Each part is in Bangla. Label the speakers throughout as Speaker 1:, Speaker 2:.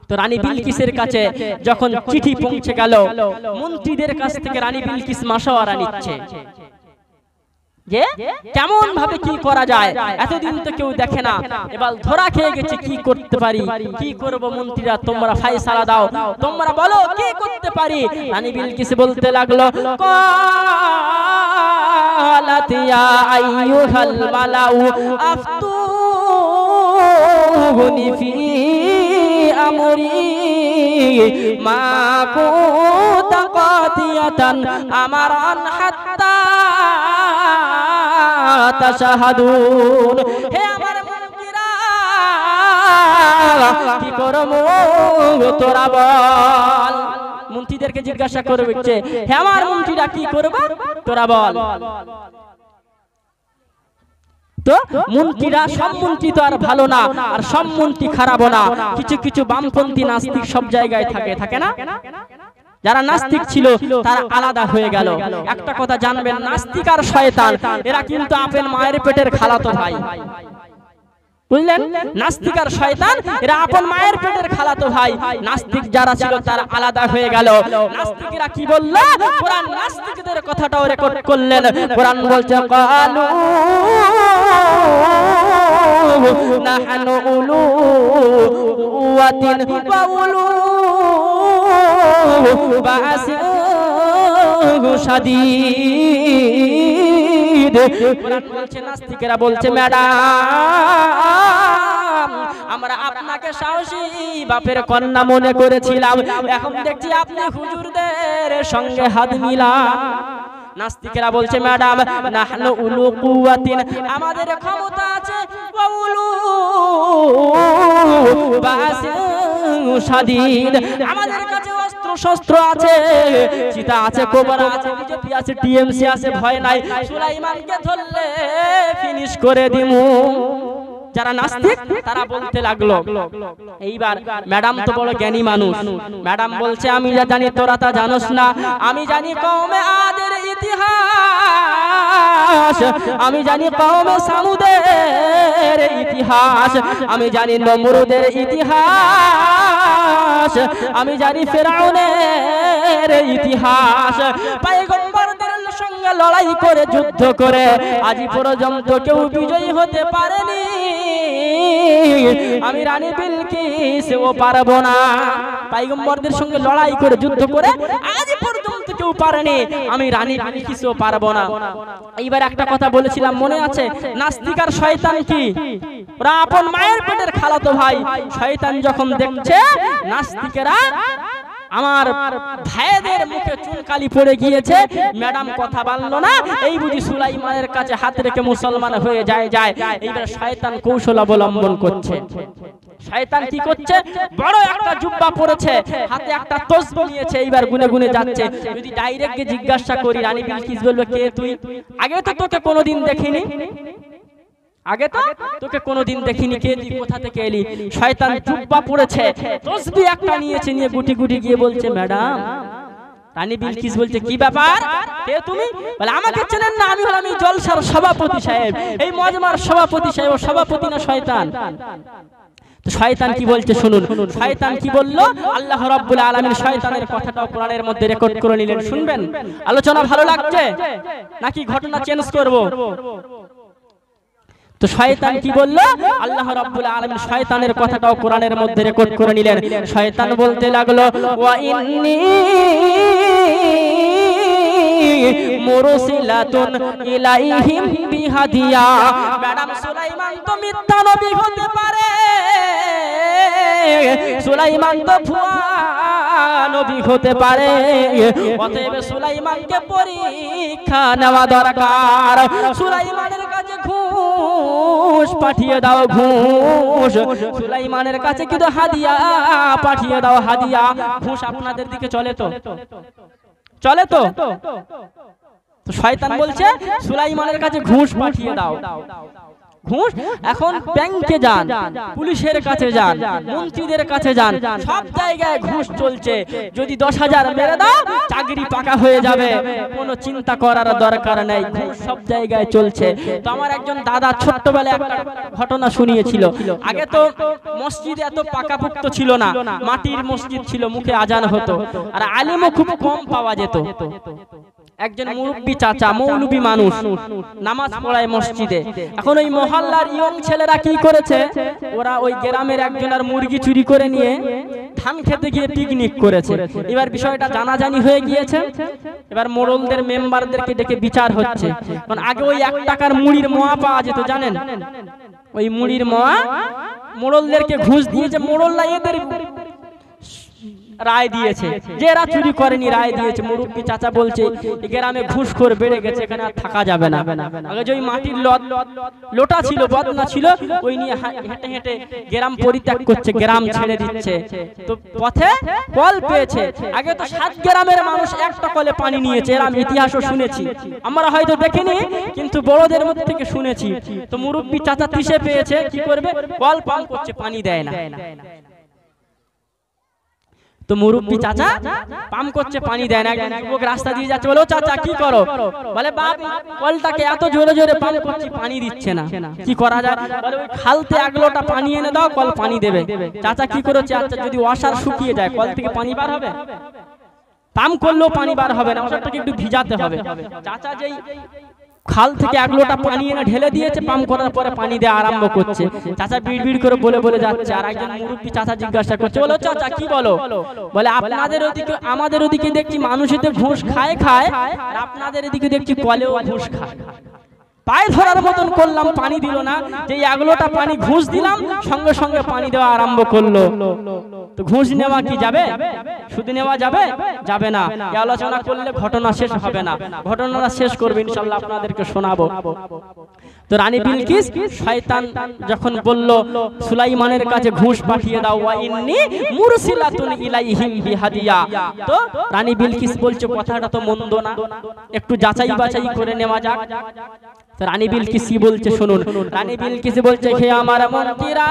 Speaker 1: তো রানী বিলকিসের কাছে যখন চিঠি পৌঁছে গেল, মন্ত্রীদের কাছ থেকে রানী বিলকিস মাশওয়ারা নিচ্ছে যে কেমন ভাবে কি করা যায়, এতদিন তো কেউ দেখে না, এবার ধরা খেয়ে গেছে, কি করতে পারি, কি করব মন্ত্রীরা, তোমরা ফয়সালা দাও, তোমরা বলো কি করতে পারি। রানী বিলকিস বলতে লাগলো, ক্বালাত ইয়া আইয়ুহাল মালাউ আফতুনি ফি আমরি মা কুনতা কাতিয়াতান আমারান হাত্তা তাশাহাদুন। হে আমার মন্ত্রীরা, কি করব তোরা বল। মন্ত্রীদেরকে জিজ্ঞাসা করছে, হে আমার মন্ত্রীরা কি করব তোরা বল। তো মন্ত্রীরা, সব মন্ত্রী তো আর ভালো না, আর সব মন্ত্রী খারাপও না, কিছু কিছু বামপন্থী নাস্তিক সব জায়গায় থাকে না। যারা নাস্তিক ছিল তারা আলাদা হয়ে গেল। একটা কথা জানবেন, নাস্তিক আর শয়তান এরা কিন্তু আপন মায়ের পেটের খালাতো ভাই, বুঝলেন? নাস্তিক আর শয়তান এরা আপন মায়ের পেটের খালাতো ভাই। নাস্তিক যারা ছিল তারা আলাদা হয়ে গেল। নাস্তিকরা কি বলল? কোরআন নাস্তিকদের কথাটাও রেকর্ড করলেন। কোরআন বলছে, ক্বালু নাহনু উলু কুওয়াতিন ওয়া উলু বাসিন শাদীদ। কোরআন বলছে, নাস্তিকেরা বলছে, ম্যাডাম আমরা আপনাকে সাহসী বাপের কন্যা মনে করেছিলাম, এখন দেখছি আপনি হুজুরদের সঙ্গে হাত মিলান। নাস্তিকেরা বলছে, ম্যাডাম নাহনু উলু কুওয়াতিন, আমাদের ক্ষমতা আছে, ওয়া উলু বাসিন শাদীদ, আমাদের কাছে অস্ত্র শস্ত্র আছে, চিতা আছে, কোবরা আছে, বিজেপি আছে, টিএমসি আছে, ভয় নাই, সুলাইমানকে ধরলে ফিনিশ করে দিমু। যারা নাস্তিক তারা বলতে লাগলো। এইবার ম্যাডাম তো বড় জ্ঞানী মানুষ, ম্যাডাম বলছে, আমি যা জানি তোরা তা জানোস না, আমি জানি কওমে আদের ইতিহাস, আমি জানি কওমে সামুদের ইতিহাস, আমি জানি নমরুদের ইতিহাস, আমি জানি ফেরাউনের ইতিহাস। পয়গম্বরদের সঙ্গে লড়াই করে, যুদ্ধ করে আজ পর্যন্ত কেউ বিজয়ী হতে পারেনি। আমি রানী বিলকিস ও পারবো না। পয়গম্বরদের সঙ্গে লড়াই করে, যুদ্ধ করে আজ পর্যন্ত কেউ পারেনি, আমি রানী বিলকিস ও পারবো না। এইবার একটা কথা বলেছিলাম মনে আছে, নাস্তিক আর শয়তান কি? ওরা আপন মায়ের পেটের খালাতো ভাই। শয়তান যখন দেখছে নাস্তিকেরা আমার ভাইদের মুখে চুনকালি পড়ে গিয়েছে, ম্যাডাম কথা বলল না, এই বুঝি সুলাইমানের কাছে হাত রেখে মুসলমান হয়ে যায়। এইবার শয়তান কৌশল অবলম্বন করছে। শয়তান কি করছে? বড় একটা জুব্বা পরেছে, হাতে একটা তসবিহ নিয়েছে, এইবার গুনে গুনে যাচ্ছে। যদি ডাইরেক্ট জিজ্ঞাসা করি, রানী বিলকিস বলবে, কে তুই? আগে তো তোকে কোনোদিন দেখিনি, আগে তো তোকে কোনোদিন দেখিনি, কে তুই, কোথা থেকে এলি? শয়তান জুব্বা পরেছে, তসবিহ একটা নিয়েছে, নিয়ে গুটি গুটি গিয়ে বলছে, ম্যাডাম। রানী বিলকিস বলছে, কি ব্যাপার, কে তুমি? বলে, আমাকে চেনেন না, আমি হলাম এই জলসার সভাপতি সাহেব, এই মজমার সভাপতি সাহেব। ও সভাপতি না শয়তান? তো শয়তান কি বলছে শুনুন। শয়তান কি বলল? আল্লাহ রাব্বুল আলামিন শয়তানের কথাটাও কোরআনের মধ্যে রেকর্ড করে নিলেন। শুনবেন? আলোচনা ভালো লাগছে নাকি ঘটনা চেঞ্জ করব? তো শয়তান কি বলল? আল্লাহ রাব্বুল আলামিন শয়তানের কথাটাও কোরআনের মধ্যে রেকর্ড করে নিলেন। শয়তান বলতে লাগলো, ওয়া ইন্নী মুরসিলাতুন ইলাইহিম বিহাদিয়া। ম্যাডাম, সুলাইমান তো মিথ্যা নবী হতে পারে, সুলাইমান তো ভুয়া নবী হতে পারে, অতএব সুলাইমানকে পরীক্ষা নেওয়া দরকার। সুলাইমানের কাছে ঘুষ পাঠিয়ে দাও, ঘুষ। সুলাইমানের কাছে কিন্তু হাদিয়া পাঠিয়ে দাও, হাদিয়া। ঘুষ আপনাদের দিকে চলে তো? চলে তো? তো শয়তান বলছে সুলাইমানের কাছে ঘুষ পাঠিয়ে দাও। ঘুষ। এখন ব্যাংকে যান, পুলিশের কাছে যান, মন্ত্রীদের কাছে যান, সব জায়গায় ঘুষ চলছে। যদি 10,000 মেরে দাও চাকরি পাকা হয়ে যাবে, কোনো চিন্তা করার দরকার নেই, ঘুষ সব জায়গায় চলছে। তো আমার একজন দাদা ছোট্টবেলায় একটা ঘটনা শুনিয়েছিল। আগে তো মসজিদ এত পাকাপোক্ত ছিল না, মাটির মসজিদ ছিল, মুখে আজান হতো, আর আলেমও খুব কম পাওয়া যেত। একজন মুরব্বী চাচা, মৌলবী মানুষ, নামাজ পড়ায় মসজিদে। এখন ওই মহল্লার ইয়ং ছেলেরা কি করেছে, ওরা ওই গ্রামের একজনের মুরগি চুরি করে নিয়ে ধান খেতে গিয়ে পিকনিক করেছে। এবার বিষয়টা জানাজানি হয়ে গিয়েছে, এবার মোড়লদের মেম্বারদেরকে ডেকে বিচার হচ্ছে। কারণ আগে ওই 1 টাকার মুড়ির মোয়া পাওয়া যেত, জানেন? ওই মুড়ির মোয়া মোড়লদেরকে ঘুষ দিয়েছে, মোড়লরা এদের রায় দিয়েছে যে এরা চুরি করেনি, রায় দিয়েছে। মুরব্বী চাচা বলছে গ্রামে ঘুষখোর বেড়ে গেছে, এখানে আর থাকা যাবে না। আগে যে ওই মাটির লোটা ছিল, বদনা ছিল, ওই নিয়ে হেঁটে হেঁটে গ্রাম পরিত্যাগ করছে, গ্রাম ছেড়ে দিচ্ছে। তো পথে কল পেয়েছে। আগে তো 7 গ্রামের মানুষ একটা কলে পানি নিয়েছে, এরকম ইতিহাসও শুনেছি, আমরা হয়তো দেখিনি কিন্তু বড়দের মধ্যে থেকে শুনেছি। তো মুরব্বী চাচা তিসে পেয়েছে, কি করবে, কল পান করছে, পানি দেয় না। তো মুরব্বী চাচা পাম করছে, পানি দেয় না। একজন যুবক রাস্তা দিয়ে যাচ্ছে, বলে ও চাচা কি করো? বলে বাপ, কলটাকে এত জোরে জোরে পাম করছি, পানি দিচ্ছে না, কি করা যায়? বলে ওই খালতে 1 লোটা পানি এনে দাও, কল পানি দেবে। চাচা কি করেছে, আচ্ছা যদি ওয়াসার শুকিয়ে যায় কল থেকে পানি বার হবে? পাম করলেও পানি বার হবে না, ওয়াসারটাকে একটু ভিজাতে হবে। চাচা যেই খাল থেকে 1 লোটা পানি এনে ঢেলে দিয়েছে, পাম্প করার পরে পানি দেওয়া আরম্ভ করছে। চাচা বিড় বিড় করে বলে বলে যাচ্ছে। আর একজন মুরব্বী চাচা জিজ্ঞাসা করছে, বলো চাচা কি বলো? বলে আপনাদের ওদিকে, আমাদের ওদিকে দেখছি মানুষেতে ঘুষ খায়, আর আপনাদের এদিকে দেখছি কলেও ঘুষ খায়। পায়ে ধরার মতন করলাম, পানি দিল না। যে 1 লোটা পানি ঘুষ দিলাম, সঙ্গে সঙ্গে পানি দেওয়া আরম্ভ করলো। তো ঘুষ নেওয়া কি যাবে? সুদ নেওয়া যাবে? যাবে না। এই আলোচনা করলে ঘটনা শেষ হবে না, ঘটনাটা শেষ করবে ইনশাআল্লাহ, আপনাদেরকে শোনাবো। তো রানী বিলকিস, শয়তান যখন বলল সুলাইমানের কাছে ঘুষ পাঠিয়ে দাও, ওয়া ইন্নী মুরসিলাতুন ইলাইহিম বিহাদিয়া, তো রানী বিলকিস বলছে কথাটা তো মন্দ না, একটু যাচাই বাছাই করে নেওয়া যাক। তো রানী বিলকিস কি বলছে শুনুন। রানী বিলকিস বলছে, হে আমার মন্ত্রীরা,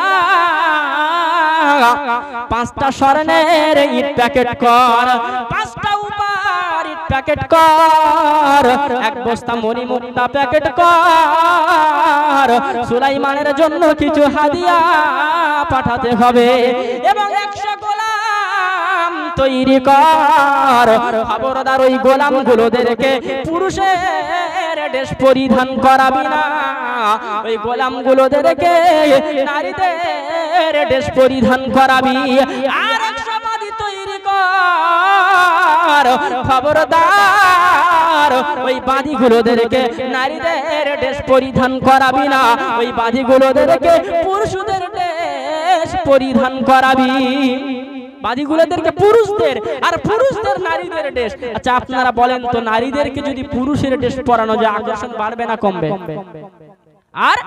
Speaker 1: 5টা স্বর্ণের ইট প্যাকেট কর, 5টা উপার ইট প্যাকেট কর, 1 বস্তা মণিমুক্তা প্যাকেট কর, সুলাইমানের জন্য কিছু হাদিয়া পাঠাতে হবে, এবং 100 গোলাম তৈরি কর। খবরদার ওই গোলামগুলোদেরকে পুরুষের ড্রেস পরিধান করাবি না, ওই গোলামগুলোদেরকে নারীদের ড্রেস পরিধান করাবি। আর 100 বাদী তৈরি কর, খবরদার ওই বাদীগুলোদেরকে নারীদের ড্রেস পরিধান করাবি না, ওই বাদীগুলোদেরকে পুরুষদের ড্রেস পরিধান করাবি। বাদীগুলোদেরকে পুরুষদের, আর পুরুষদের নারীদের ড্রেস। আচ্ছা আপনারা বলেন তো, নারীদেরকে যদি পুরুষের ড্রেস পরানো যায়, আকর্ষণ বাড়বে না কমবে? আর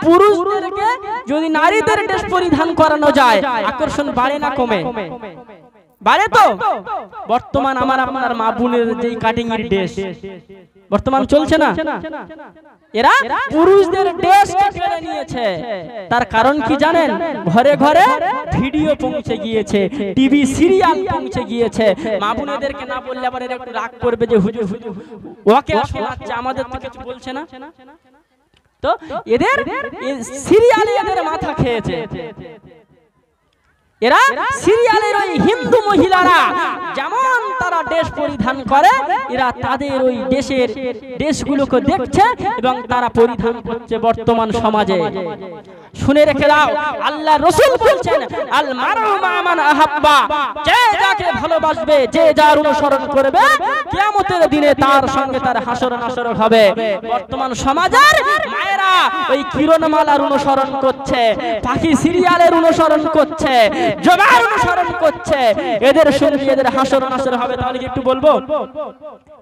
Speaker 1: পুরুষদেরকে যদি নারীদের ড্রেস পরিধান করানো যায়, আকর্ষণ বাড়ে না কমে? বাড়ে। তো বর্তমান আমার আপনার মা বোনের যে কাটিং এর ড্রেস বর্তমান চলছে না, এরা পুরুষদের ড্রেস কেড়ে নিয়েছে। তার কারণ কি জানেন? ঘরে ঘরে ভিডিও পৌঁছে গিয়েছে, টিভি সিরিয়াল পৌঁছে গিয়েছে। মা বোনেদেরকে না বললে আবার এরা একটু রাগ করবে যে হুজুর ওকে শোনাচ্ছে, আমাদের তো কিছু বলছে না। তো এদের সিরিয়ালে এদের মাথা খেয়েছে। এরা সিরিয়ালের ওই হিন্দু মহিলারা যেমন তারা ড্রেস পরিধান করে, এরা তাদের ওই দেশের ড্রেসগুলোকে দেখছে এবং তারা পরিধান করছে বর্তমান সমাজে। শুনে রেখে দাও, আল্লাহ রাসূল বলছেন, আল মারউ মা মান আহাব্বা, যে যাকে ভালোবাসবে, যে যার অনুসরণ করবে, কিয়ামতের দিনে তার সঙ্গে তার হাসর নাসর হবে। বর্তমান সমাজের মায়েরা ওই কিরণমালার অনুসরণ করছে, পাখি সিরিয়ালের অনুসরণ করছে, জবার অনুসরণ করছে, এদের সঙ্গে এদের হাসর নাসর হবে। তাহলে কি একটু বলবো,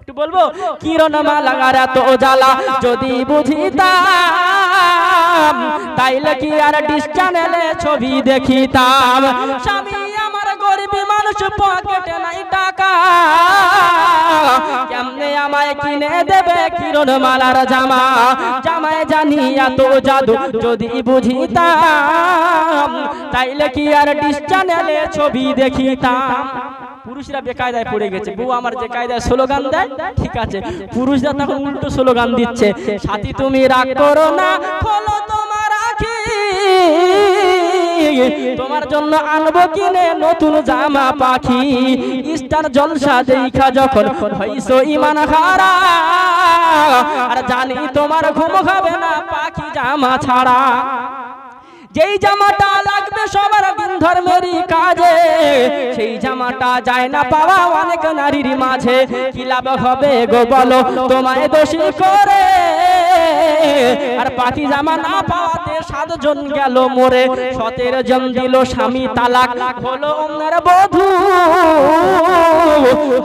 Speaker 1: একটু বলবো, কিরণমালার এত জ্বালা যদি বুঝিতাম, তাইলে কি আর ডিশ চ্যানেলে ছবি দেখিতাম। স্বামী আমার গরিব মানুষ, পকেটে নাই টাকা, কেমনে আমায় কিনে দেবে কিরণ মালার জামা, জামায় জানি এত জাদু যদি বুঝিতাম, তাইলে কি আর ডিশ চ্যানেলে ছবি দেখিতাম। পুরুষরা বেকায়দায় পড়ে গেছে, বউ আমার যে কায়দায় স্লোগান দেয় ঠিক আছে, পুরুষরা তখন উল্টো স্লোগান দিচ্ছে, সাথী তুমি রাগ করো না, খোলো তোমার আখি, তোমার জন্য আনবো কিনে নতুন জামা পাখি, স্টার জলসা দেখা যখন হইছো ইমান হারা, আর জানি তোমার ঘুম হবে না পাখি জামা ছাড়া। যেই জামাটা লাগবে সবার দিন ধর্মেরই কাজে, সেই জামাটা যায় না পাওয়া অনেক নারীর মাঝে, কি লাভ হবে গো বলো তোমায় দোষী করে, আর পাখি জামা না পাওয়াতে 7 জন গেল মরে, 17 জন দিল স্বামী তালাক, হলো অন্যের বধূ,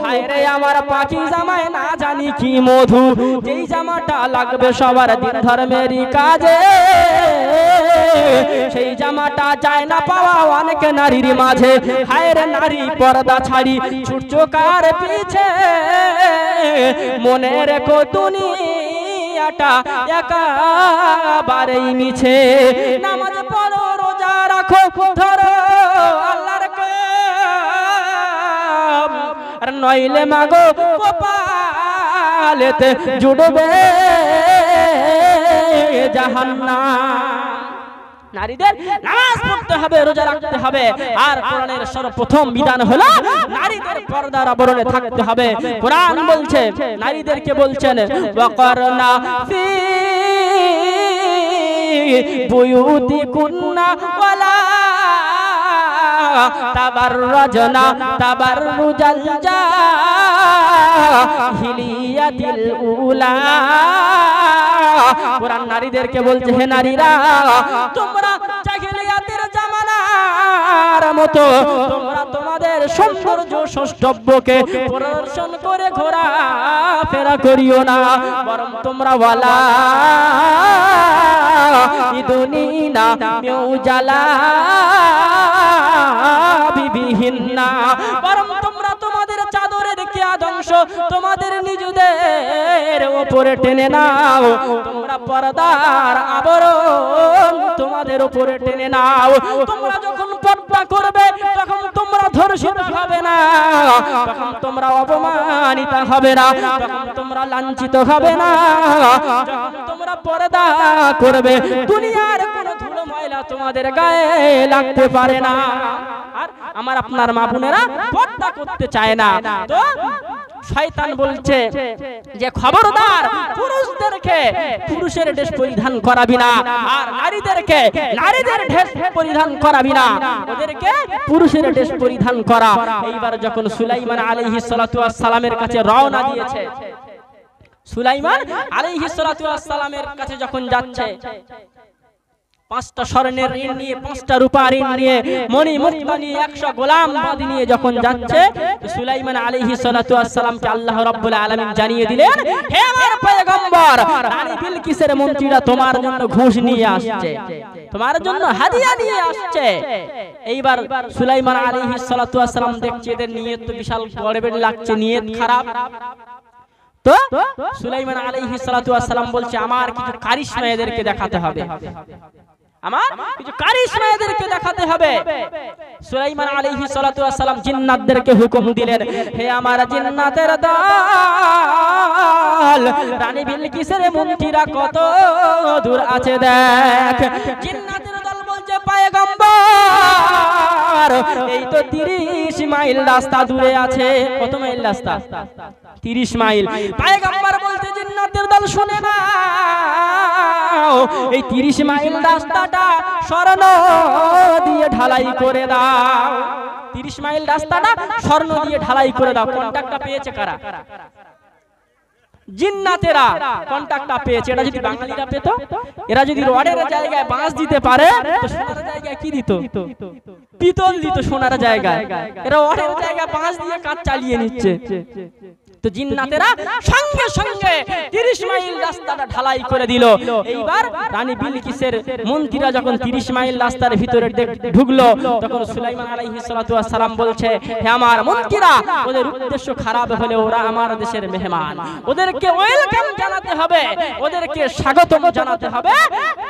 Speaker 1: হায় রে আমার পাখি জামায় না জানি কি মধু। যেই জামাটা লাগবে সবার দিন ধর্মেরই কাজে, সেই জামাটা যায় না পাওয়া অনেক নারীর মাঝে, হায় রে নারী পর্দা ছাড়ি ছুটছো কার পিছে, মনে রেখো দুনিয়াটা একেবারেই মিছে, নামাজ পড়ো রোজা রাখো ধরো আল্লাহর কাম, আর নইলে মাগো কপালেতে জুড়বে জাহান্নাম। নারীদের নামাজ পড়তে হবে, রোজা রাখতে হবে, আর কোরআনের সর্বপ্রথম বিধান হলো নারীদের পর্দার আবরণে থাকতে হবে। কোরআন বলছে, নারীদেরকে বলছেন ওয়াকারনা ফি বুয়ুতিকুন্না ওয়ালা তাবাররাজনা তাবাররুজাল জাহিলিয়াতিল উলা। কোরআন নারীদেরকে বলছে, হে নারীরা, তোমরা জাহিলিয়াতের জামানার মতো তোমরা তোমাদের সৌন্দর্য সৌষ্ঠব্যকে প্রদর্শন করে ঘোরাফেরা করিও না, বরং তোমরা ওয়ালা ইদুনিনা মিউজালা বিবিহিন্না, বরং তোমরা তোমাদের চাদরের কিয়াদংশ তোমাদের নিজেদের উপরে টেনে নাও, তোমরা পর্দার আবরণ তোমাদের উপরে টেনে নাও। তোমরা যখন পর্দা করবে তখন তোমরা ধর্ষিত হবে না, তখন তোমরা অপমানিত হবে না, তখন তোমরা লাঞ্ছিত হবে না, যখন তোমরা পর্দা করবে দুনিয়ার কোনো ধুলো ময়লা তোমাদের গায়ে লাগতে পারে না। আর আমার আপনার মা বোনেরা পর্দা করতে চায় না, তো শয়তান বলছে যে খবরদার পুরুষদেরকে পুরুষের ড্রেস পরিধান করাবি না, আর নারীদেরকে নারীদের ড্রেস পরিধান করাবি না, ওদেরকে পুরুষের ড্রেস পরিধান করা। এইবার যখন সুলাইমান আলাইহিস সালাতু ওয়াস সালামের কাছে রওনা দিয়েছে, সুলাইমান আলাইহিস সালাতু ওয়াস সালামের কাছে যখন যাচ্ছে, 5টা স্বর্ণের ঋণ নিয়ে, 5টা রূপার ঋণ নিয়ে, মণি মুক্তা নিয়ে, 100 গোলাম বাদী নিয়ে যখন যাচ্ছে, সুলাইমান আলাইহিস সালাতু ওয়াস সালামকে আল্লাহ রাব্বুল আলামিন জানিয়ে দিলেন, হে আমার পয়গম্বর, রানী বিলকিসের মন্ত্রীরা তোমার জন্য ঘুষ নিয়ে আসছে, তোমার জন্য হাদিয়া নিয়ে আসছে। এইবার সুলাইমান আলাইহিস সালাতু ওয়াস সালাম দেখছে এদের নিয়ত তো বিশাল গড়বড় লাগছে, নিয়ত খারাপ। তো সুলাইমান আলাইহিস সালাতু ওয়াস সালাম বলছে, আমার কিছু কারিশমা এদেরকে দেখাতে হবে, আমার কিছু কারিশমা এদেরকে দেখাতে হবে। সুলাইমান আলাইহিস সালাতু ওয়াস সালাম জিন্নাতদেরকে হুকুম দিলেন, হে আমার জিন্নাতের দল, রানী বিলকিসের মন্ত্রীরা কত দূর আছে দেখ। জিন্নাতের দল বলছে, পয়গম্বর এই তো 30 মাইল রাস্তা দূরে আছে। কত মাইল রাস্তা? 30 মাইল। পয়গম্বর বলতে, জিন্নাতের দল শুনে না, এই 30 মাইল রাস্তাটা স্বর্ণ দিয়ে ঢালাই করে দাও, 30 মাইল রাস্তাটা স্বর্ণ দিয়ে ঢালাই করে দাও। কন্ট্রাক্টটা পেয়েছে কারা? জিন্নাতেরা কন্ট্রাক্টটা পেয়েছে। এটা যদি বাঙালিরা পেত, এরা যদি রডের জায়গায় বাঁশ দিতে পারে তো সোনার জায়গায় কি দিত? পিতল দিত সোনার জায়গায়। এরা রডের জায়গায় বাঁশ দিয়ে কাজ চালিয়ে নিচ্ছে। তো জিন্নাতেরা সঙ্গে সঙ্গে 30 মাইল রাস্তাটা ঢালাই করে দিল। এইবার রানী বিলকিসের মন্ত্রীরা যখন 30 মাইল রাস্তার ভিতরে ঢুকলো তখন সুলাইমান আলাইহিস সালাতু ওয়াস সালাম বলছে, হে আমার মন্ত্রীরা, ওদের উদ্দেশ্য খারাপ হলে ওরা আমার দেশের মেহমান, ওদেরকে ওয়েলকাম জানাতে হবে, ওদেরকে স্বাগতম জানাতে হবে।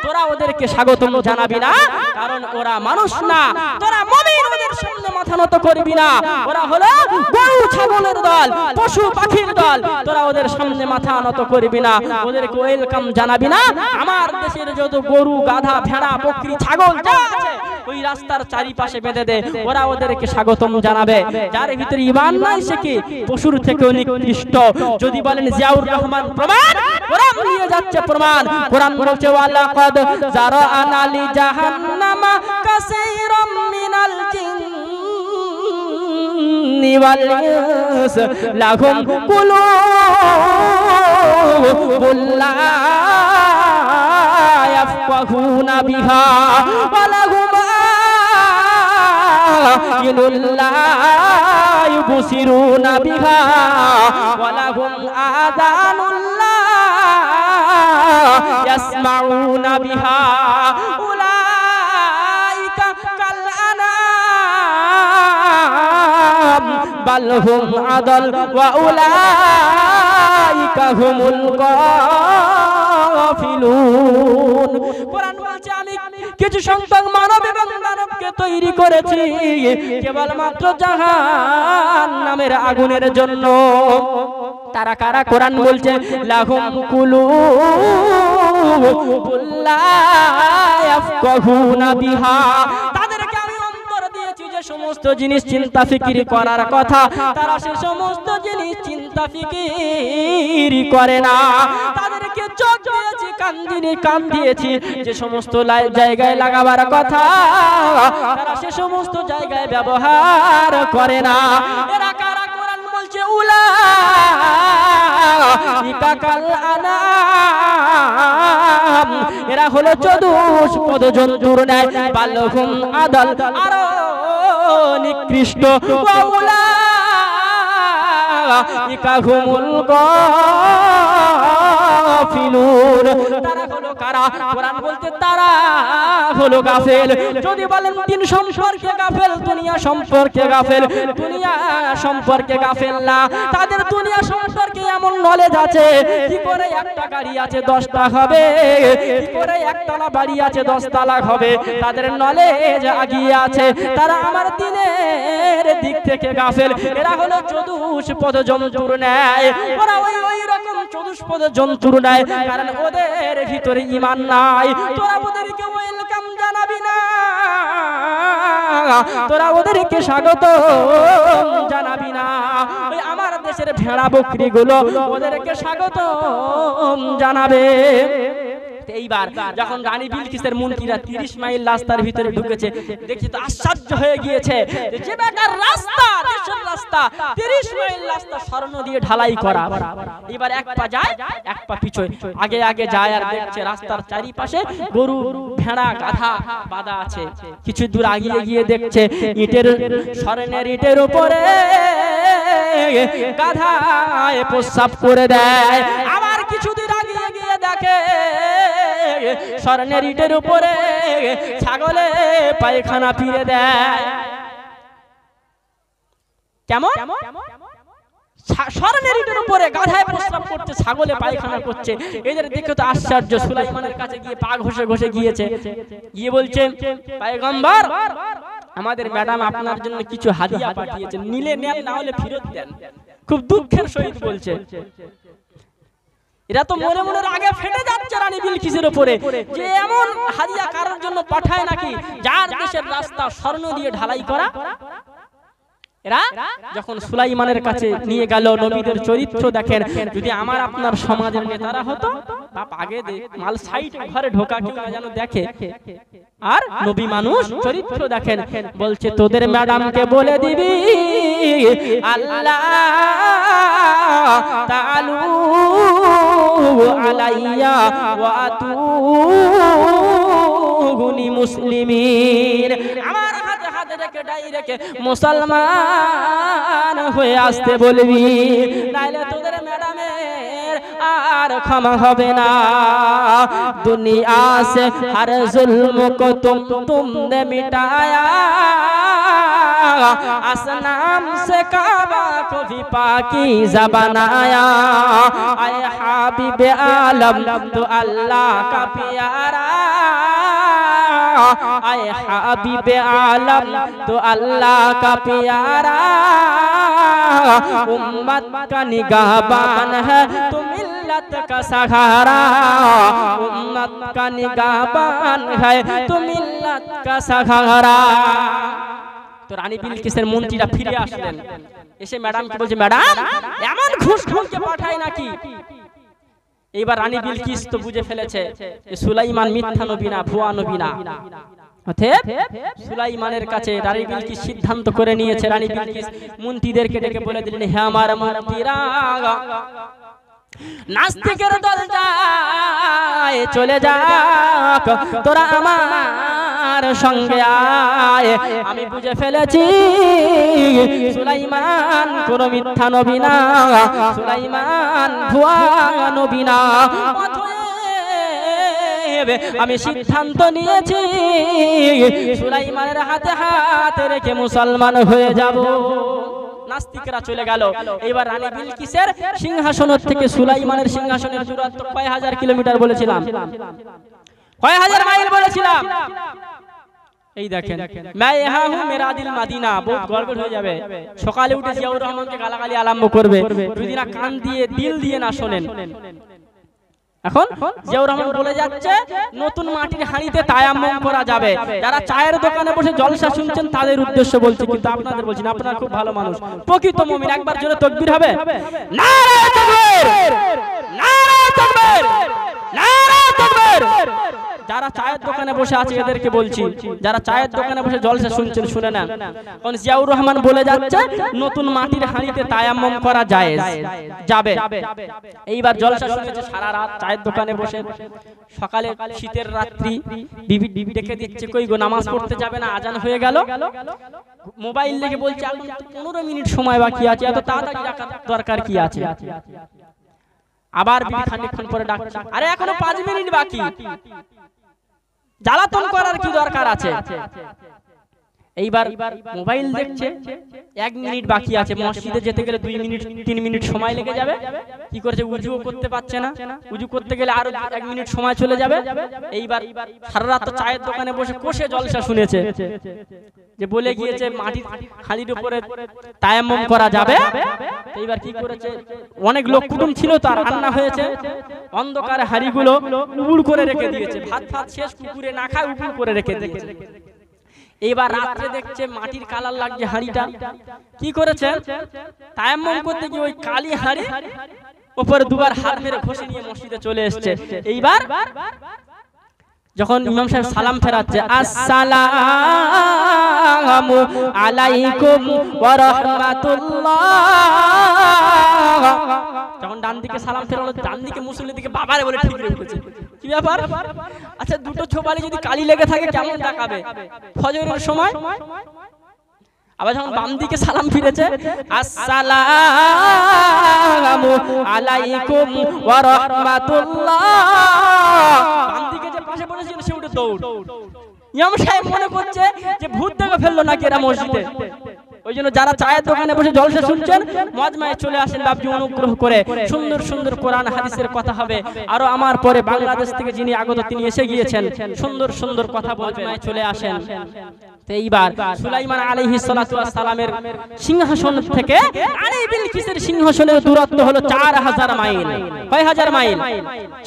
Speaker 1: তোরা ওদেরকে স্বাগতম জানাবি না, কারণ ওরা মানুষ না, তোরা মুমিন, ওদের সামনে মাথা নত করবি না। ওরা হলো গরু ছাগলের দল, পশু পাখির দল, তোরা ওদের সামনে মাথা নত করবি না, ওদেরকে ওয়েলকাম জানাবি না। আমার দেশের যত গরু, গাধা, ভেড়া, বকরি, ছাগল যা আছে ওই রাস্তার চারিপাশে বেঁধে দে, ওরা ওদেরকে স্বাগতম জানাবে। যার ভিতরে ঈমান নাই সে কি পশুর থেকে নিকৃষ্ট। যদি বলেন জিয়াউর রহমান প্রমাণ, কোরআন নিয়ে যাচ্ছে প্রমাণ। কোরআন বলছে ওয়ালাকাদ জারা'না লি জাহান্নামা কাসীরাম মিনাল জিন্নি ওয়াল ইনস লাহুম কুলুবুন লা ইয়াফকাহুনা বিহা ওয়া লাহুম আ'য়ুনুন লা ইউবসিরুনা বিহা ওয়া লাহুম আযানুন লা ইয়াসমাউনা বিহা উলাইকা কাল আনাম বাল হুম আদাল ওয়া উলাইকা হুমুল গাফিলুন। কোরআন বলছে আমি কিছু সংখ্যক মানব এবং দানবকে তৈরি করেছি কেবলমাত্র জাহান্নামের আগুনের জন্য। তারা কারা? কোরআন বলছে লাহুম কুলুবুন লা ইয়াফকাহুনা বিহা, তাদেরকে আমি অন্তর দিয়েছি যে সমস্ত জিনিস চিন্তা ফিকির করার কথা তারা সে সমস্ত জিনিস চিন্তা ফিকির করে না। তাদেরকে চোখ দিয়েছি, কান দিয়েছি, যে সমস্ত জায়গায় লাগাবার কথা তারা সে সমস্ত জায়গায় ব্যবহার করে না। এরা কারা? কোরআন বলছে উলাইকা কাল আনাম, এরা হলো চতুষ্পদ জন্তুর ন্যায়, বাল হুম আদাল, আরো নিকৃষ্ট, ওয়া উলাইকা হুমুল গাফিলুন। তারা হলো কারা? কোরআন বলতে তারা হলো গাফেল। যদি বলেন দিন সম্পর্কে গাফেল, দুনিয়া সম্পর্কে গাফেল, দুনিয়া সম্পর্কে গাফেল না, তাদের দুনিয়া সম্পর্কে এমন নলেজ আছে কি করে একটা গাড়ি আছে 10টা হবে, কি করে একতলা বাড়ি আছে 10 তলা হবে, তাদের নলেজ আগিয়ে আছে। তারা আমার দিনের দিক থেকে গাফেল। এরা হলো চতুষ্পদ জন্তুর ন্যায়, ওরা ওই রকম চতুষ্পদ জন্তুর ন্যায়, কারণ ওদের ভিতরে ঈমান নাই। তোরা ওদেরকে ওয়েলকাম জানাবি না, তোরা ওদেরকে স্বাগত জানাবি না। ওই আমার দেশের ভেড়া বকরি গুলো ওদেরকে স্বাগত জানাবে। এইবার যখন রানী বিলকিসের মন্ত্রীরা 30 মাইল রাস্তার ভিতরে ঢুকেছে, দেখি তো আশ্চর্য হয়ে গিয়েছে যে বেকার রাস্তা, দেশের রাস্তা 30 মাইল রাস্তা স্বর্ণ দিয়ে ঢালাই করা। এবার এক পা যায় এক পা পিছয়, আগে আগে যায় আর দেখছে রাস্তার চারিপাশে গরু, ভেড়া, গাধা বাঁধা আছে। কিছু দূর আগিয়ে গিয়ে দেখছে ইটের, স্বর্ণের ইটের উপরে গাধায় প্রস্রাব করে দেয়। আবার কিছু দূর আগিয়ে গিয়ে দেখে স্বর্ণের ইটের উপরে ছাগলে পায়খানা ফিরে দেয়। কেমন? স্বর্ণের ইটের উপরে গাধায় প্রস্রাব করছে, ছাগলে পায়খানা করছে। এদের দেখে তো আশ্চর্য। সুলাইমানের কাছে গিয়ে পা ঘষে ঘষে গিয়েছে, গিয়ে বলছে পয়গম্বর, আমাদের ম্যাডাম আপনার জন্য কিছু হাদিয়া পাঠিয়েছেন, নিলে নেন, না হলে ফেরত দেন। খুব দুঃখের সহিত বলছে। এরা তো মনে মনে আগে ফেটে যাচ্ছে রানী বিলকিসের উপরে যে এমন হাদিয়া কারোর জন্য পাঠায় নাকি যার দেশের রাস্তা স্বর্ণ দিয়ে ঢালাই করা। এরা যখন সুলাইমানের কাছে নিয়ে গেল, নবীদের চরিত্র দেখেন। যদি আমার আপনার সমাজের নেতারা হতো, বাপ আগে মাল সাইড ঘরে ঢোকা কেউ যেন দেখে। আর নবী মানুষ, চরিত্র দেখেন। বলছে তোদের ম্যাডামকে বলে দিবি আল্লাহ তাআলু আলাইয়া ওয়া আতুগুনি মুসলিমিন, আমার হাতে হাতে রেখে ডাইরেক্ট মুসলমান হয়ে আসতে বলবি, নাইলে আর ক্ষমা হবে না। দুনিয়া সে হর जुल्म को तुमने मिटाया, असनाम से काबा को भी पाकीज़ा बनाया। आए हबीब आलम तो अल्लाह का प्यारा, आए हबीब आलम तो अल्लाह का प्यारा। उम्मत का निगाहबान है तो मिल्लत का सहारा, उम्मत का निगाहबान है तो मिल्लत का सहारा। তো রানী বিলকিসের মন্ত্রীরা ফিরে আসলেন, এসে ম্যাডামকে বলছে, ম্যাডাম এমন ঘুষ খাওকে পাঠায় নাকি? এইবার রানী বিলকিস তো বুঝে ফেলেছে যে সুলাইমান মিথ্যা নবী না, ভুয়া নবী না। অতএব সুলাইমানের কাছে রানী বিলকিস সিদ্ধান্ত করে নিয়েছে। রানী বিলকিস মন্ত্রীদেরকে ডেকে বলে দিলেন, হে আমার মন্ত্রীরা, নাস্তিকের দল যায় চলে যাক, তোরা আমার সঙ্গে আয়। আমি বুঝে ফেলেছি সুলাইমান কোন মিথ্যা নবী না, সুলাইমান ভুয়া নবী না। আমি সিদ্ধান্ত নিয়েছি সুলাইমানের হাতে হাত রেখে মুসলমান হয়ে যাব। নাস্তিকরা চলে গেল। এবার রানী বিলকিসের সিংহাসন থেকে সুলাইমানের সিংহাসনের দূরত্ব কয় হাজার কিলোমিটার বলেছিলাম? কয় হাজার মাইল বলেছিলাম? এই দেখেন, मैं यहाँ हूँ मेरा दिल मदीना। बहुत গড়বড় হয়ে যাবে। সকালে উঠে জিয়াউর রহমানকে গালাগালি আরম্ভ করবে, যদি না কান দিয়ে দিল দিয়ে না শোনেন। এখন জিয়াউর রহমান বলে যাচ্ছে নতুন মাটির হাঁড়িতে তায়াম্মুম করা যাবে। যারা চায়ের দোকানে বসে জলসা শুনছেন তাদের উদ্দেশ্য বলছি, কিন্তু আপনাদের বলছি না, আপনারা খুব ভালো মানুষ, প্রকৃত মুমিন। একবার জোরে তাকবীর হবে। নারে তাকবীর, নারে তাকবীর, নারে তাকবীর। যারা চায়ের দোকানে বসে আছে এদেরকে বলছি, যারা চায়ের দোকানে বসে জলসা শুনছেন শুনে নেন। কারণ জিয়াউর রহমান বলে যাচ্ছে নতুন মাটির হাঁড়িতে তায়াম্মুম করা জায়েজ যাবে। এইবার জলসা শুনেছে সারা রাত চায়ের দোকানে বসে। সকালে শীতের রাত্রি বিবি ডেকে দিচ্ছে, কই গো নামাজ পড়তে যাবে না? আজান হয়ে গেল। মোবাইল দেখে বলছে 15 মিনিট সময় বাকি আছে, এত তাড়াতাড়ি রাখার দরকার কি আছে? আবার বিবি খানিকক্ষণ পরে ডাকছে, আরে এখনো 5 মিনিট বাকি, জ্বালাতন করার কি দরকার আছে? এইবার মোবাইল দেখছে 1 মিনিট বাকি আছে, মসজিদে যেতে গেলে 2 মিনিট 3 মিনিট সময় লেগে যাবে। কি করেছে, উজুও করতে পারছে না, উজু করতে গেলে আরো 1 মিনিট সময় চলে যাবে। এইবার সারা রাত তো চায়ের দোকানে বসে কষে জলসা শুনেছে যে বলে গিয়েছে মাটির হাঁড়ির উপরে তায়াম্মুম করা যাবে। এইবার কি করেছে, অনেক লোক কুটুম ছিল, তার রান্না হয়েছে, অন্ধকারে হাঁড়িগুলো উবুড় করে রেখে দিয়েছে, ভাত ভাত শেষ, কুকুরে না খায় উবুড় করে রেখে দিয়েছে। এবার রাত্রে দেখছে মাটির কালার লাগছে হাঁড়িটা। কি করেছে, তায়াম্মুম করতে গিয়ে ওই কালি হাঁড়ি উপরে দুবার হাত মেরে ঘষে নিয়ে মসজিদে চলে এসেছে। এইবার যখন ইমাম সাহেব সালাম ফেরাচ্ছে, আসসালামু আলাইকুম ওয়া রাহমাতুল্লাহ, যখন ডান দিকে সালাম ফেরালো, ডান দিকে মুসল্লির দিকে বাবারে বলে ঠিক রেখেছে। কি ব্যাপার? আচ্ছা, দুটো ছোপালে যদি কালি লেগে থাকে কেমন তাকাবে ফজরের সময়? আবার যখন বাম দিকে সালাম ফিরেছে, আসসালামু আলাইকুম ওয়া রাহমাতুল্লাহ, বাম দিকে যে পাশে বসেছিল সে উঠে দৌড়। ইমাম সাহেব মনে করছে যে ভূত দেখে ফেললো নাকি এরা মসজিদে। ওই জন্য যারা চায়ের দোকানে বসে জলসা শুনছেন মজমায় চলে আসেন, বাপজি অনুগ্রহ করে। সুন্দর সুন্দর কোরআন হাদিসের কথা হবে। আরো আমার পরে বাংলাদেশ থেকে যিনি আগত তিনি এসে গিয়েছেন, সুন্দর সুন্দর কথা বলবেন, চলে আসেন। এইবার সুলাইমান আলাইহিস সালাতু ওয়াস সালামের সিংহাসন থেকে রানী বিলকিসের সিংহাসনের দূরত্ব হলো 4000 মাইল। কয় হাজার মাইল?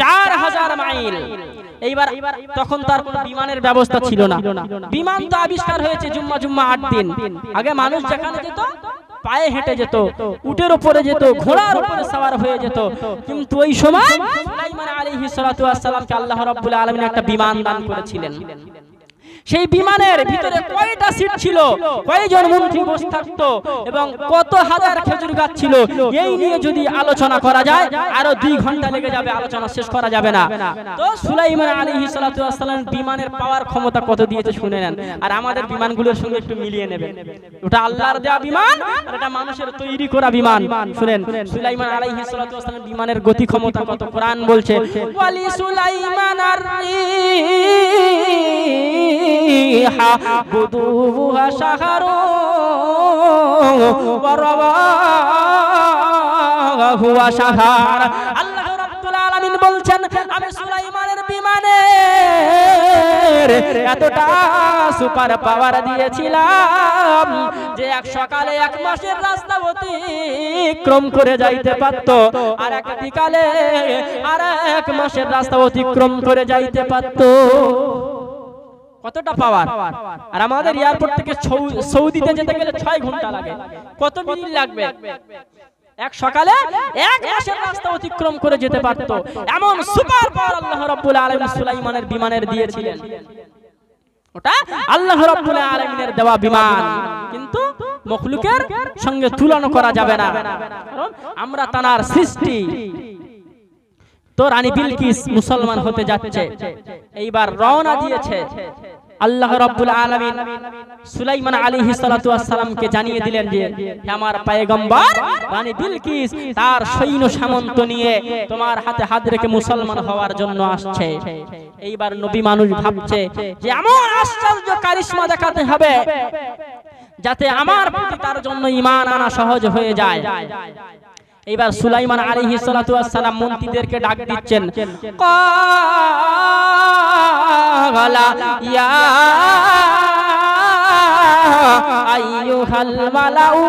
Speaker 1: 4000 মাইল। এইবার তখন তার কোনো বিমানের ব্যবস্থা ছিল না। বিমান তো আবিষ্কার হয়েছে জুম্মা 8 দিন আগে। মানুষ যেখানে যেত পায়ে হেঁটে যেত, উটের উপরে যেত, ঘোড়ার উপরে সওয়ার হয়ে যেত। কিন্তু ওই সময় সুলাইমান আলাইহিস সালাতু ওয়াস সালামকে আল্লাহ রাব্বুল আলামিন একটা বিমান দান করেছিলেন। সেই বিমানের ভিতরে কয়টা সিট ছিল, কয়জন মন্ত্রী বসে থাকতো এবং কত হাজার খেজুর গাছ ছিল, এই নিয়ে যদি আলোচনা করা যায় আরো 2 ঘন্টা লেগে যাবে, আলোচনা শেষ করা যাবে না। তো সুলাইমান আলাইহিস সালাতু ওয়াস সালাম বিমানের পাওয়ার ক্ষমতা কত দিয়েছে শুনে নেন, আর আমাদের বিমানগুলোর সঙ্গে একটু মিলিয়ে নেবেন। ওটা আল্লাহর দেওয়া বিমান আর এটা মানুষের তৈরি করা বিমান। শুনেন সুলাইমান আলাইহিস সালাতু ওয়াস সালাম বিমানের গতি ক্ষমতা কত। কোরআন বলছে ওয়ালি সুলাইমান আর-রিহা গুদুহা শাহরু ওয়া রাওয়াহু শাহর। আল্লাহ রাব্বুল আলামিন বলছেন আমি সুলাইমানের বিমানের এতটা সুপার পাওয়ার দিয়েছিলাম যে এক সকালে 1 মাসের রাস্তা অতিক্রম করে যাইতে পারত, আর এক বিকালে আর 1 মাসের রাস্তা অতিক্রম করে যাইতে পারত। কতটা পাওয়ার! আর আমাদের এয়ারপোর্ট থেকে সৌদিতে যেতে গেলে 6 ঘন্টা লাগে। কত মিনিট লাগবে? এক সকালে 1 মাসের রাস্তা অতিক্রম করে যেতে পারত। এমন সুপার পাওয়ার আল্লাহ রাব্বুল আলামিন সুলাইমানের বিমানের দিয়েছিলেন। ওটা আল্লাহ রাব্বুল আলামিনের দেওয়া বিমান, কিন্তু মখলুকের সঙ্গে তুলনা করা যাবে না, কারণ আমরা তার সৃষ্টি। তো রানী বিলকিস মুসলমান হতে যাচ্ছে, এইবার রওনা দিয়েছে। আল্লাহ রাব্বুল আলামিন সুলাইমান আলাইহিস সালাতু ওয়াস সালামকে জানিয়ে দিলেন যে আমার পয়গম্বর রানী বিলকিস তার সৈন্য সামন্ত নিয়ে তোমার হাতে হাত রেখে মুসলমান হওয়ার জন্য আসছে। এইবার নবী মানুষ ভাবছে যে এমন আশ্চর্য কারিশমা দেখাতে হবে যাতে আমার প্রতি তার জন্য ঈমান আনা সহজ হয়ে যায়। এইবার সুলাইমান আলাইহিস সালাতু ওয়াস সালাম মন্ত্রীদেরকে ডাক দিচ্ছেন, ক্বালা ইয়া আইয়ুহাল মালাউ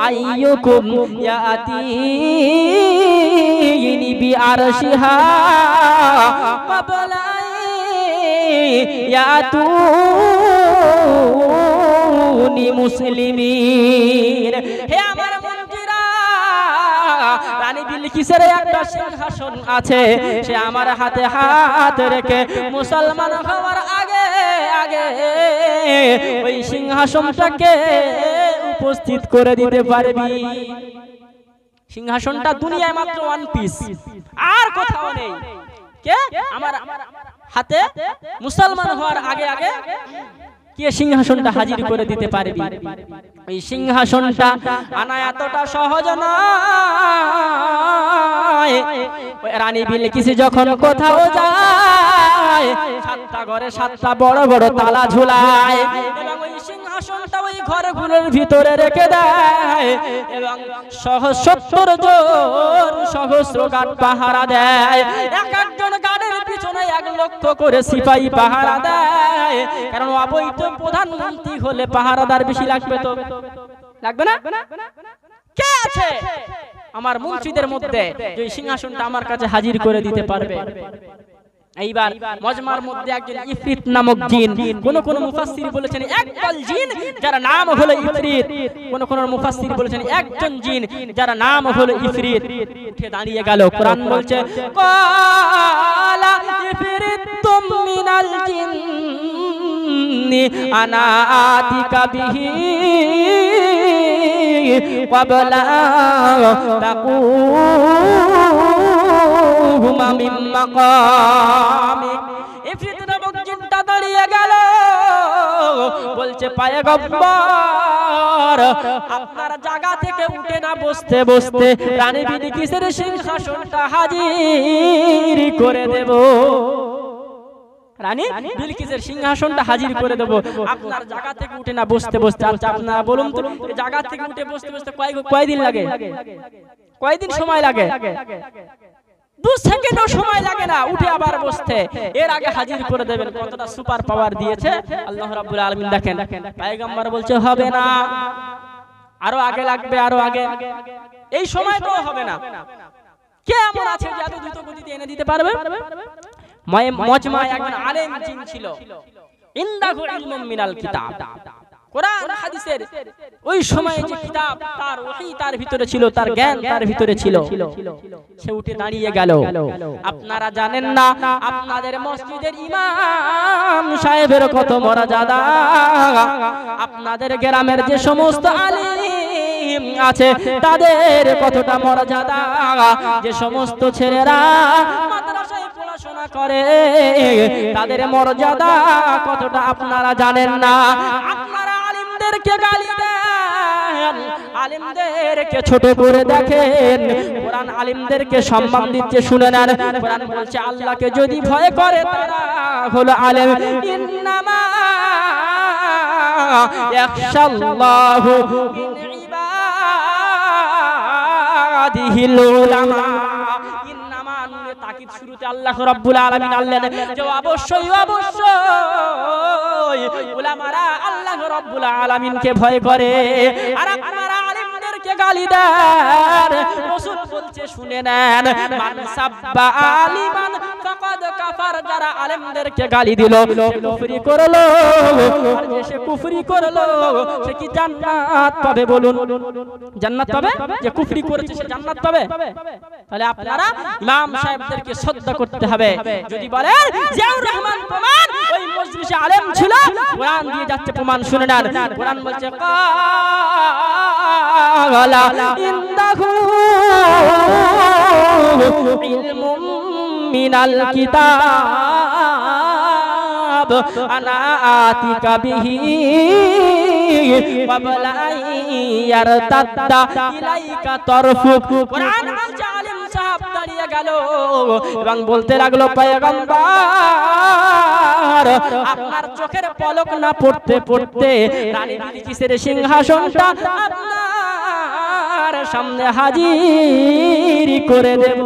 Speaker 1: আইয়ুকুম ইয়াতিনি বিআরশিহা ক্বাবলা ইয়াতুনি মুসলিমিন। হে আমার মন্ত্রীরা, রানী বিলকিসের একটা সিংহাসন আছে, সে আমার হাতে হাত রেখে মুসলমান হওয়ার আগে আগে ওই সিংহাসনটাকে উপস্থিত করে দিতে পারবি। সিংহাসনটা দুনিয়ায় মাত্র 1 পিস, আর কোথাও নেই। কে আমার হাতে মুসলমান হওয়ার আগে আগে কে সিংহাসনটা হাজির করে দিতে পারবি? এই সিংহাসনটা আনা এতটা সহজ নয়। রানী বিলকিস যখন কোথাও যায় 7টা ঘরে 7টা বড় বড় তালা ঝুলায় এবং ওই সিংহাসনটা ওই ঘরগুলোর ভিতরে রেখে দেয় এবং 70 জন সহস্র গার্ড পাহারা দেয়। এক একজন গার্ডের পিছনে 1 লক্ষ করে সিপাহী পাহারা দেয়, কারণ অবৈধ প্রধানমন্ত্রী হলে পাহারাদার বেশি লাগবে। তো লাগবে না? কে আছে আমার মন্ত্রীদের মধ্যে যে সিংহাসনটা আমার কাছে হাজির করে দিতে পারবে? এইবার মজমার মধ্যে একজন ইফরিত নামক জিন, কোন কোন মুফাসসির বলেছেন একদল জিন যার নাম হলো ইফরিত, কোন কোন মুফাসসির বলেছেন একজন জিন যার নাম হলো ইফরিত। উঠে দাঁড়িয়ে গেল। কোরআন বলছে ক্বালা ইফরিতুম মিনাল জিন্নি আনা আতিকা বিহি ক্বাবলা তাকুমা মিন মাকামিক। ইফরিত নামক জিনটা দাঁড়িয়ে গেল, বলছে পয়গম্বর আপনার জায়গা থেকে উঠে না বসতে বসতে রানী বিলকিসের সিংহাসনটা হাজির করে দেব। রানী বিলকিসের সিংহাসনটা হাজির করে দেব, আপনার জায়গা থেকে উঠে না বসতে বসতে। আচ্ছা আপনারা বলুন তো, জায়গা থেকে উঠে বসতে বসতে কয়দিন লাগে? কয়দিন সময় লাগে? 2 সেকেন্ডও সময় লাগে না উঠে আবার বসতে। এর আগে হাজির করে দেবেন। কতটা সুপার পাওয়ার দিয়েছে আল্লাহ রাব্বুল আলামিন। দেখেন পয়গম্বর বলছে হবে না, আরো আগে লাগবে, আরো আগে। এই সময় তো হবে না। কে এমন আছে যে এত দ্রুত গতিতে এনে দিতে পারবে? মজমায় একজন আলেম জিন ছিল, ইনদাহু ইলমুম মিনাল কিতাব। কোরআন হাদিসের ওই সময়ে যে কিতাব তার ওহী তার ভিতরে ছিল, তার জ্ঞান তার ভিতরে ছিল, সে উঠে দাঁড়িয়ে গেল। আপনারা জানেন না আপনাদের মসজিদের ইমাম সাহেবের কত মর্যাদা, আপনাদের গ্রামের যে সমস্ত আলিম আছে তাদের কতটা মর্যাদা, যে সমস্ত ছেলেরা মাদ্রাসায় পড়াশোনা করে তাদের মর্যাদা কতটা আপনারা জানেন না। আপনারা আলিমদেরকে গালি দেন, আলিমদেরকে ছোট করে দেখেন। কোরআন আলিমদেরকে সম্মান দিচ্ছে, শুনে নেন। কোরআন বলছে আল্লাহকে যদি ভয় করে তারা হলো আলেম। ইন্নামা ইয়াখশাল্লাহু মিন ইবাদিহিল উলামা। ইন্নামা নুনে তাকিদ শুরুতে আল্লাহ রাব্বুল আলামিন আল্লাহ যে অবশ্যই অবশ্যই উলামারা আল্লাহ রাব্বুল আলামিনকে ভয় করে। আর আপনারা আলিমদেরকে গালি দেন। রাসূল বলছে শুনে নেন, মান সাব্বা আলিমান ফাকাদ কাফার। যারা আলেমদেরকে গালি দিল সে কুফরি করলো, আর যে সে কুফরি করলো সে কি জান্নাত পাবে? বলুন, জান্নাত পাবে? যে কুফরি করেছে সে জান্নাত পাবে? তাহলে আপনারা ইমাম সাহেবদেরকে শ্রদ্ধা করতে হবে। যদি বলেন জিয়াউর রহমান প্রমাণ ওই মজলিসে আলেম ছিল, কোরআন দিয়ে যাচ্ছে প্রমাণ, শুনে নেন। কোরআন বলছে কালা ইন্দাহু ইলমুম মিনাল কিতাব আনা আতিকা বিহি ওয়াবলা ইয়ারতাদ্দা ইলাইকা তরফুক। কোরআন বলছে আলেম সাহেব দাঁড়িয়ে গেল এবং বলতে লাগলো পয়গম্বর আপনার চোখের পলক না পড়তে পড়তে রানী বিলকিসের সিংহাসনটা আপনার সামনে হাজির করে দেব।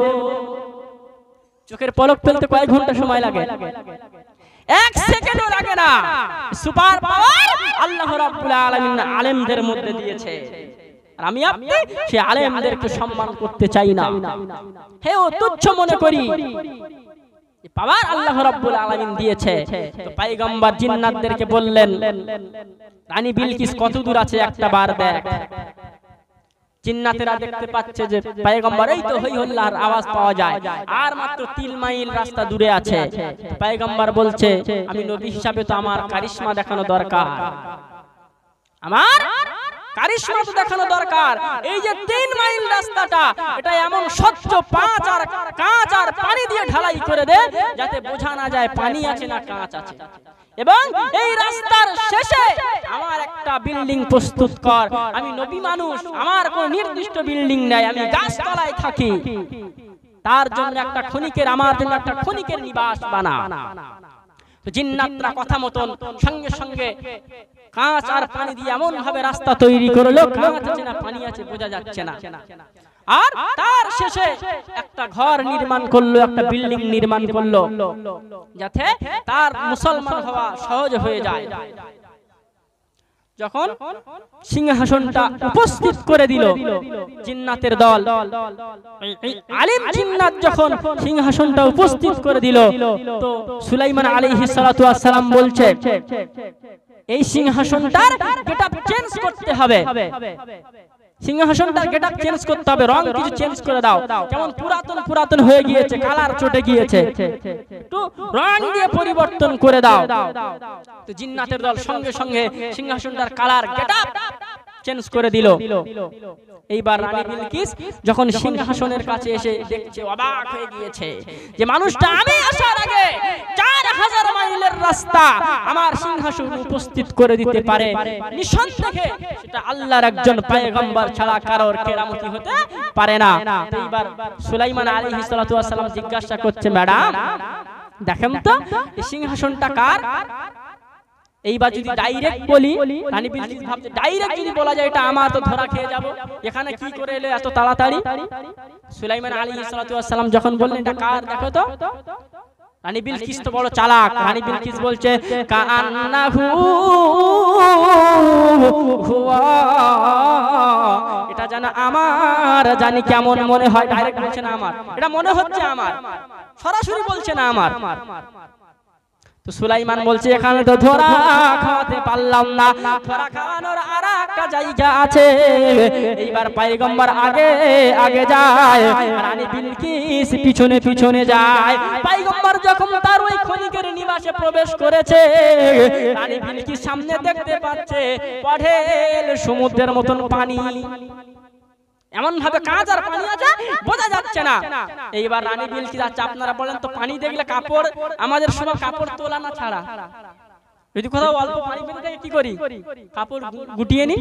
Speaker 1: চোখের পলক ফেলতে কয়েক ঘন্টা সময় লাগে? এক সেকেন্ডও লাগে না। সুপার পাওয়ার আল্লাহ রাব্বুল আলামিন আলেমদের মধ্যে দিয়েছে। আর আমি আপনি সেই আলেমদেরকে সম্মান করতে চাই না, হেও তুচ্ছ মনে করি। পাওয়ার আল্লাহ রাব্বুল আলামিন দিয়েছে। তো পয়গম্বর জিন্নাতদেরকে বললেন রানী বিলকিস কত দূর আছে একটা বার দেখ। জিন্নাতেরা দেখতে পাচ্ছে যে পয়গম্বর এই তো হই হল্লার আওয়াজ পাওয়া যায়, আর মাত্র 3 মাইল রাস্তা দূরে আছে। পয়গম্বর বলছে আমি নবী হিসাবে তো আমার কারিশমা দেখানো দরকার, আমার কারিশমা তো দেখানো দরকার। এই যে 3 মাইল রাস্তাটা এটা এমন স্বচ্ছ কাঁচ আর পানি দিয়ে ঢালাই করে দে যাতে বোঝা না যায় পানি আছে না কাঁচ আছে। এবং এই রাস্তার শেষে আমার একটা বিল্ডিং প্রস্তুত কর। আমি নবী মানুষ, আমার কোনো নির্দিষ্ট বিল্ডিং নাই, আমি গাছতলায় থাকি। তার জন্য একটা ক্ষণিকের, আমার জন্য একটা ক্ষণিকের নিবাস বানা। তো জিন্নাতরা কথা মতন সঙ্গে সঙ্গে কাঁচ আর পানি দিয়ে এমন ভাবে রাস্তা তৈরি করলো কাঁচ আছে না পানি আছে বোঝা যাচ্ছে না। আর তার শেষে একটা ঘর নির্মাণ করলো, একটা বিল্ডিং নির্মাণ করলো যাতে তার মুসলমান হওয়া সহজ হয়ে যায়। যখন সিংহাসনটা উপস্থিত করে দিল জিন্নাতের দল, আলিম জিন্নাত যখন সিংহাসনটা উপস্থিত করে দিল, তো সুলাইমান আলাইহিস সালাতু ওয়াস সালাম বলছে এই সিংহাসনটার গেটআপ চেঞ্জ করতে হবে, সিংহাসনটার গেটআপ চেঞ্জ করতে হবে, রং কিছু চেঞ্জ করে দাও, কেমন পুরাতন পুরাতন হয়ে গিয়েছে, কালার চটে গিয়েছে, একটু রং দিয়ে পরিবর্তন করে দাও। তো জিন্নাতের দল সঙ্গে সঙ্গে সিংহাসনটার কালার গেটআপ চেঞ্জ করে দিল। এইবার রানী বিলকিস যখন সিংহাসনের কাছে এসে দেখছে অবাক হয়ে গিয়েছে যে মানুষটা আমি আসার আগে 4000 মাইলের রাস্তা আমার সিংহাসন উপস্থিত করে দিতে পারে, নিঃসন্দেহে সেটা আল্লাহর একজন পয়গম্বর ছাড়া কারোর কেরামতি হতে পারে না। এইবার সুলাইমান আলাইহিস সালাতু ওয়াস সালাম জিজ্ঞাসা করছে ম্যাডাম দেখেন তো এই সিংহাসনটা কার? এইবার যদি ডাইরেক্ট বলি, রানী বিলকিস ভাবছে ডাইরেক্ট যদি বলা যায় এটা আমার তো ধরা খেয়ে যাব, এখানে কি করে এলে এত তাড়াতাড়ি? সুলাইমান আলাইহিস সালাতু ওয়াস সালাম যখন বললেন এটা কার দেখো তো, রানী বিলকিস তো বড় চালাক, রানী বিলকিস বলছে কান্নাহু হুয়া, এটা জানা আমার, জানি কেমন মনে হয়, ডাইরেক্ট বলছে না আমার, এটা মনে হচ্ছে আমার, সরাসরি বলছে না আমার। তো সুলাইমান বলছে এখানে তো ধরা খাওয়াতে পারলাম না, ধরা খাওয়ানোর আর একটা জায়গা আছে। এইবার পয়গম্বর আগে আগে যায়, রানী বিলকিস পিছনে পিছনে যায়। পয়গম্বর যখন তার ওই খনিকের নিবাসে প্রবেশ করেছে, রানী বিলকিস সামনে দেখতে পাচ্ছে পঢেল সমুদ্রের মতন পানি, এমন ভাবে কাঁচ আর পানি আছে বোঝা যাচ্ছে না। এইবার রানী বিলকিস যাচ্ছে, আপনারা বলেন তো পানি দেখলে কাপড়, আমাদের সময় কাপড় তোলা না ছাড়া যদি কোথাও অল্প পানি পেতে থাকে কি করি, কাপড় গুটিয়ে নি।